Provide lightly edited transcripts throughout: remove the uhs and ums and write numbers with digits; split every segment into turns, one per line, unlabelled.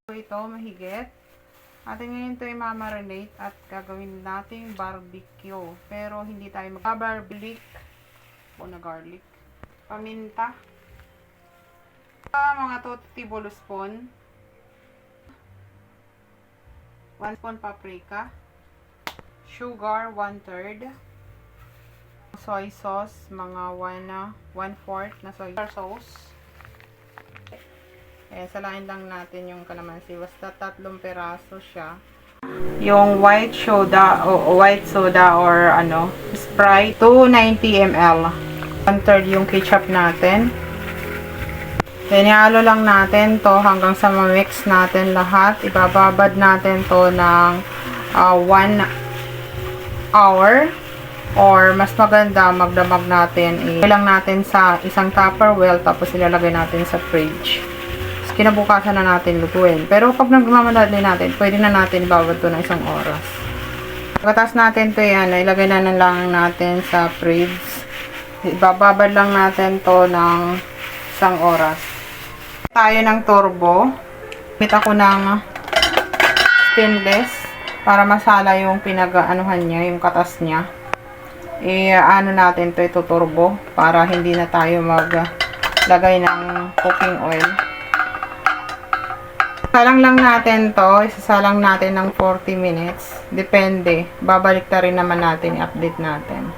Ito mahigit. Atin ngayon ito ay mamarinate at gagawin nating barbecue. Pero hindi tayo mag-barbecue o na garlic. Paminta. Mga 2 tablespoon. 1 spoon paprika. Sugar, 1/3. Soy sauce, mga 1/4 na soy sauce. Salain lang natin yung kalamansi. Basta 3 peraso siya. Yung white soda or Sprite, 290 ml. 1/3 yung ketchup natin. Then, ihalo lang natin to hanggang sa ma-mix natin lahat. Ibababad natin to ng 1 hour. Or, mas maganda, magdamag natin. Ilang natin sa isang Tupperware, tapos ilalagay natin sa fridge. Kinabukasan na natin lutuin. Pero pag nagmamadali natin, pwede na natin ibabad to ng 1 oras. Pagkatapos natin to yan, ilagay na lang natin sa fridge. Ibababad lang natin to ng 1 oras. Tayo ng turbo. Gamit ako ng stainless para masala yung pinag-anuhan niya, yung katas niya. Natin to, ito turbo para hindi na tayo maglagay ng cooking oil. Salang lang natin to, isasalang natin ng 40 minutes. Depende. Babalik na rin naman natin, i-update natin.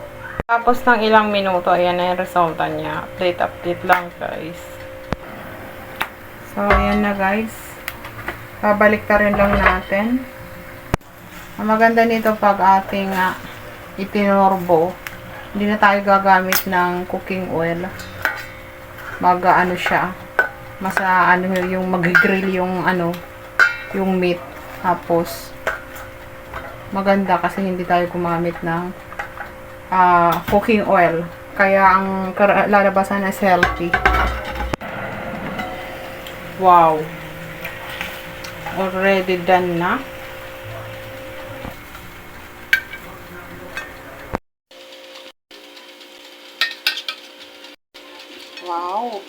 Tapos ng ilang minuto, ayan na yung resulta niya. Update lang guys. So, ayan na guys. Babalik na rin lang natin. Ang maganda nito pag ating itinorbo, hindi na tayo gagamit ng cooking oil. Mag-ano siya. Yung mag-grill yung yung meat. Tapos maganda kasi hindi tayo gumamit ng cooking oil. Kaya ang lalabasan is healthy. Wow. Already done na. Wow.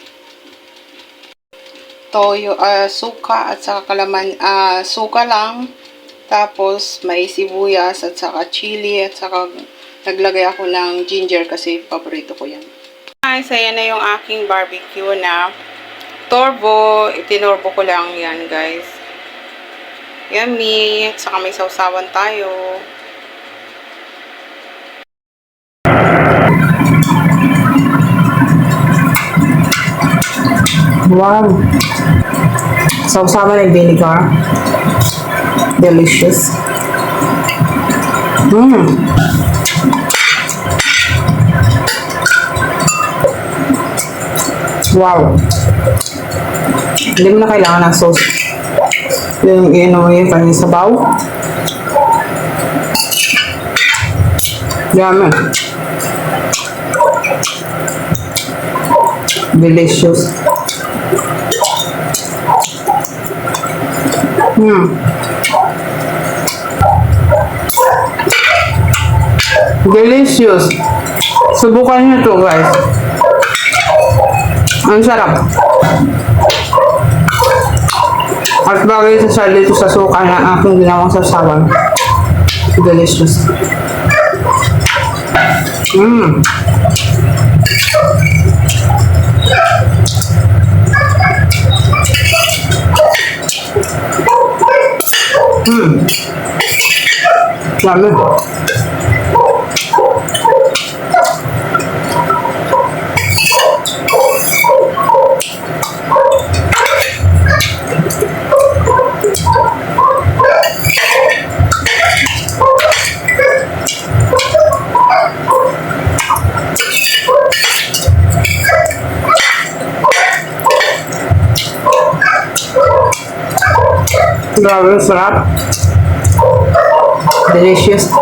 Toyo, suka at saka suka lang, tapos may sibuyas at saka chili at saka naglagay ako ng ginger kasi paborito ko yan. Guys, ayan na yung aking barbecue na turbo. Itinorbo ko lang yan guys. Yummy. At saka may sausawan tayo. Wow. Sausawan ng vinegar. Delicious. Wow. Hindi mo na kailangan ng sauce. Yung kanyang sabaw. Yummy. Delicious. Delicious. Subukan nyo to guys. Ang sarap. At bagay sa dito sa suka na aking ginawang sasawan. Delicious. Yummy. Grabe, sarap. Delicious.